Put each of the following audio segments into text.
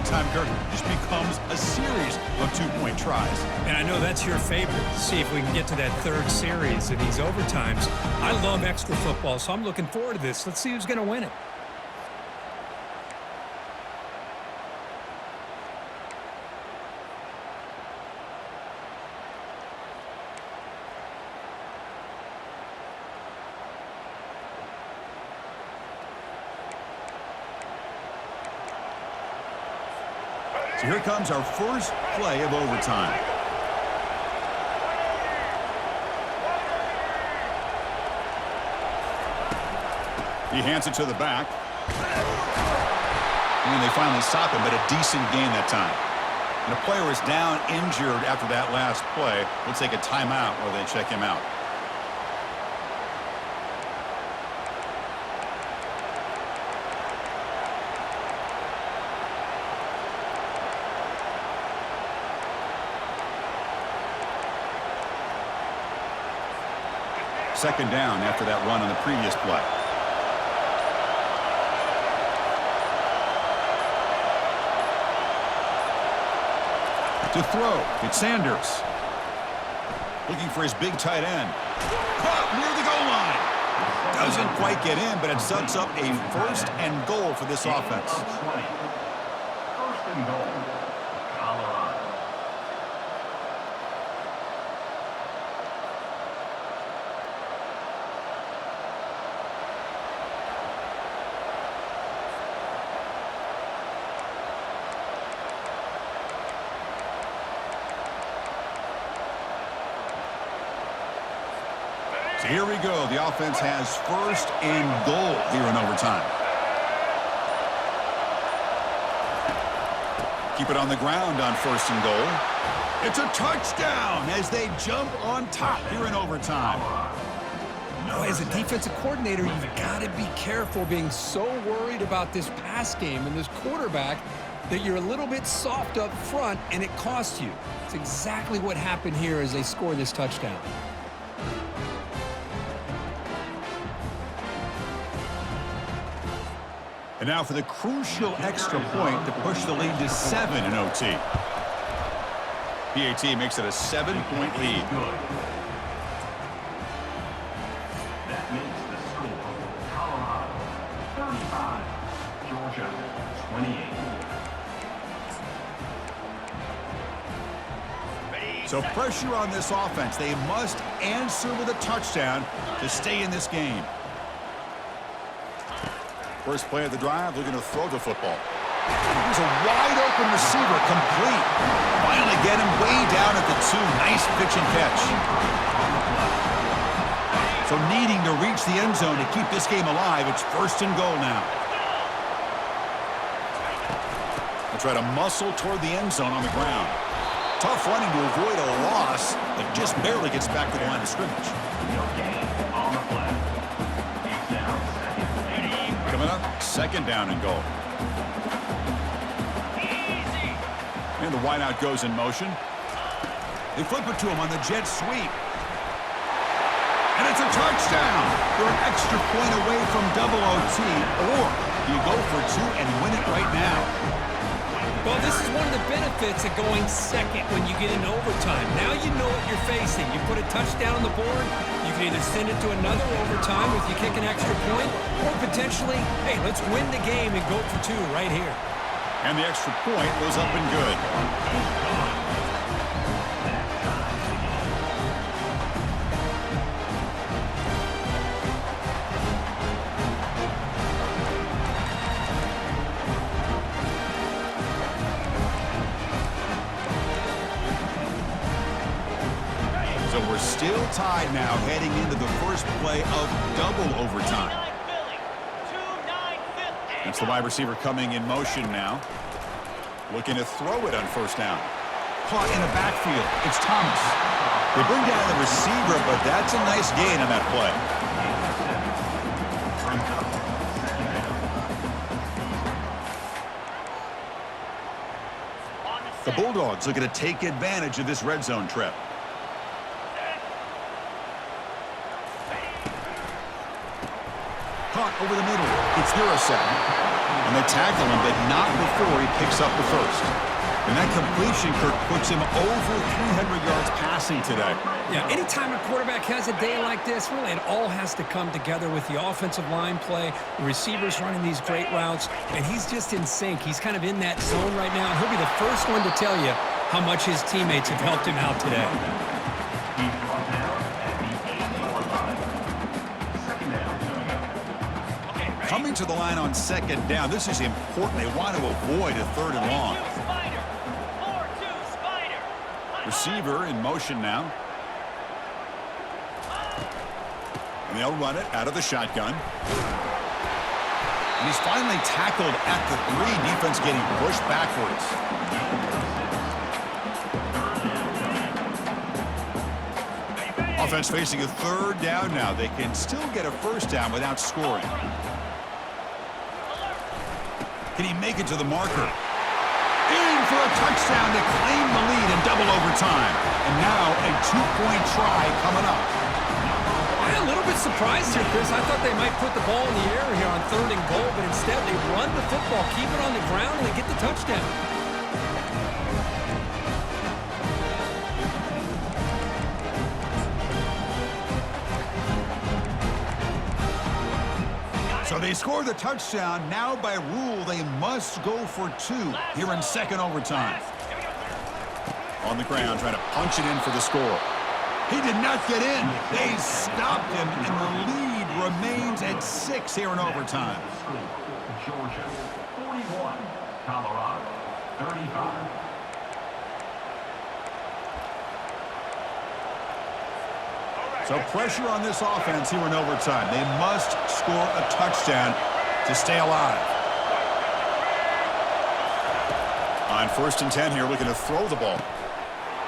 overtime, Kirk, just becomes a series of two-point tries. And I know that's your favorite. See if we can get to that third series of these overtimes. I love extra football, so I'm looking forward to this. Let's see who's going to win it. So here comes our first play of overtime. He hands it to the back. And they finally stop him, but a decent gain that time. And a player is down injured after that last play. We'll take a timeout while they check him out. Second down after that run on the previous play. To throw, it's Sanders. Looking for his big tight end. Caught near the goal line. Doesn't quite get in, but it sets up a first and goal for this offense. First and goal, Colorado. So here we go. The offense has first and goal here in overtime. Keep it on the ground on first and goal. It's a touchdown as they jump on top here in overtime. As a defensive coordinator, you've got to be careful being so worried about this pass game and this quarterback that you're a little bit soft up front and it costs you. It's exactly what happened here as they score this touchdown. And now for the crucial extra point to push the lead to 7 in OT. PAT makes it a 7-point lead. That makes the score Colorado 35, Georgia 28. So pressure on this offense. They must answer with a touchdown to stay in this game. First play of the drive, looking to throw the football. Here's a wide-open receiver, complete. Finally get him way down at the 2. Nice pitch and catch. So needing to reach the end zone to keep this game alive, it's first and goal now. They'll try to muscle toward the end zone on the ground. Tough running to avoid a loss, but just barely gets back to the line of scrimmage. On the play. Coming up, second down and goal. And the wideout goes in motion. They flip it to him on the jet sweep. And it's a touchdown. They're an extra point away from double OT, or you go for 2 and win it right now. Well, this is one of the benefits of going second when you get into overtime. Now you know what you're facing. You put a touchdown on the board, you can either send it to another overtime if you kick an extra point, or potentially, hey, let's win the game and go for 2 right here. And the extra point was up and good. So we're still tied now heading into the first play of double overtime. It's the wide receiver coming in motion now. Looking to throw it on first down. Caught in the backfield. It's Thomas. They bring down the receiver, but that's a nice gain on that play. The Bulldogs looking to take advantage of this red zone trip. Caught over the middle. It's Urasek. And they tackle him, but not before he picks up the first. And that completion, Kirk, puts him over 300 yards passing today. Yeah, anytime a quarterback has a day like this, really it all has to come together with the offensive line play, the receivers running these great routes, and he's just in sync. He's kind of in that zone right now. He'll be the first one to tell you how much his teammates have helped him out today. He's brought down at the 8-yard line. Second down. Coming to the line on second down, this is important. They want to avoid a third and long. Receiver in motion now. And they'll run it out of the shotgun. And he's finally tackled at the 3. Defense getting pushed backwards. Offense facing a third down now. They can still get a first down without scoring. Can he make it to the marker? In for a touchdown to claim the lead in double overtime. And now a 2-point try coming up. I'm a little bit surprised here, Chris. I thought they might put the ball in the air here on 3rd and goal, but instead they run the football, keep it on the ground, and they get the touchdown. So they score the touchdown. Now by rule, they must go for 2 here in second overtime. On the ground, trying to punch it in for the score. He did not get in. They stopped him, and the lead remains at 6 here in overtime. Georgia, 41. Colorado, 35. So pressure on this offense here in overtime. They must score a touchdown to stay alive. On 1st and 10 here, looking to throw the ball.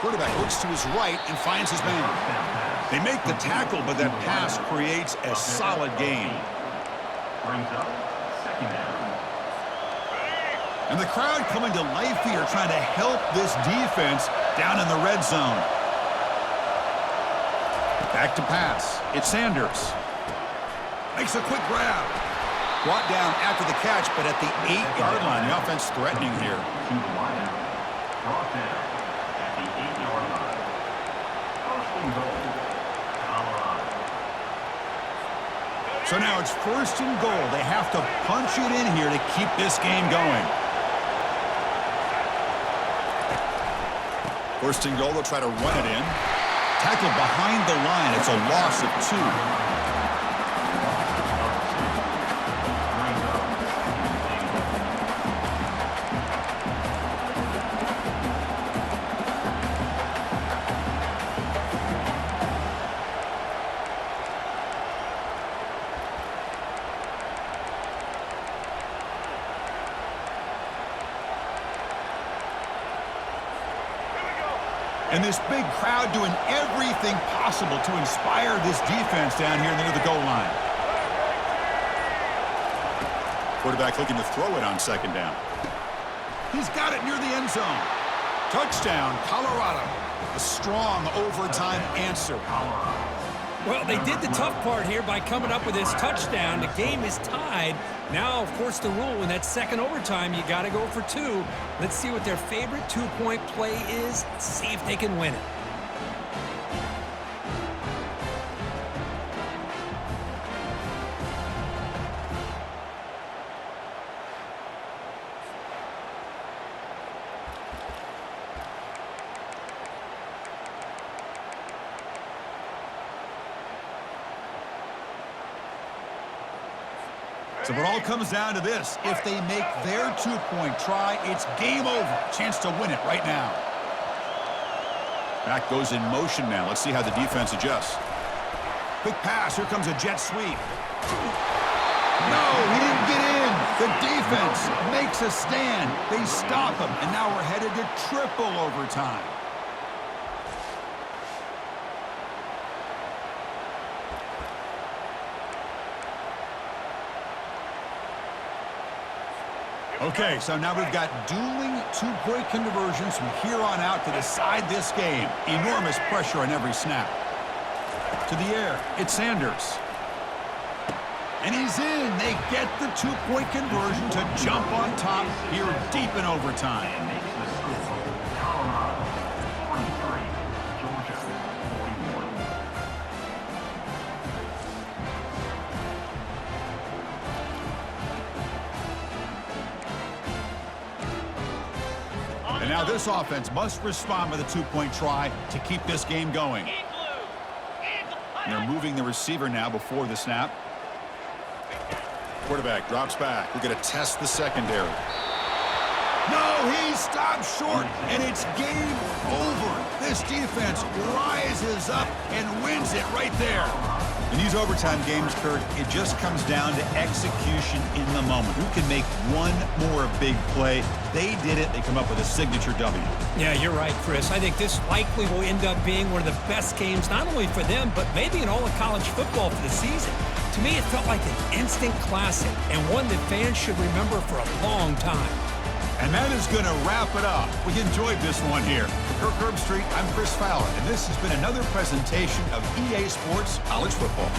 Quarterback looks to his right and finds his man. They make the tackle, but that pass creates a solid gain. Brings up second down. And the crowd coming to life here, trying to help this defense down in the red zone. Back to pass. It's Sanders. Makes a quick grab. Brought down after the catch, but at the 8-yard line. The offense threatening here. To the line. Brought down at the 8-yard line. First and goal. Colorado. So now it's 1st and goal. They have to punch it in here to keep this game going. 1st and goal, they'll try to run it in. Tackled behind the line. It's a loss of 2. And this big crowd doing everything possible to inspire this defense down here near the goal line. Quarterback looking to throw it on 2nd down. He's got it near the end zone. Touchdown, Colorado. A strong overtime answer. Well, they did the tough part here by coming up with this touchdown. The game is tied. Now, of course, the rule in that second overtime, you got to go for 2. Let's see what their favorite 2-point play is. See if they can win it. So it all comes down to this. If they make their 2-point try, it's game over. Chance to win it right now. Back goes in motion now. Let's see how the defense adjusts. Quick pass. Here comes a jet sweep. No, he didn't get in. The defense makes a stand. They stop him, and now we're headed to triple overtime. Okay, so now we've got dueling 2-point conversions from here on out to decide this game. Enormous pressure on every snap. To the air, it's Sanders. And he's in. They get the two-point conversion to jump on top here deep in overtime. And makes the score Colorado 43, Georgia 41. And now this offense must respond with a two-point try to keep this game going. And they're moving the receiver now before the snap. Quarterback drops back. We're going to test the secondary. No, he stops short, and it's game over. This defense rises up and wins it right there. In these overtime games, Kirk, it just comes down to execution in the moment. Who can make one more big play? They did it. They come up with a signature W. Yeah, you're right, Chris. I think this likely will end up being one of the best games, not only for them, but maybe in all of college football for the season. To me, it felt like an instant classic and one that fans should remember for a long time. And that is going to wrap it up. We enjoyed this one here. For Kirk Herbstreit, I'm Chris Fowler, and this has been another presentation of EA Sports College Football.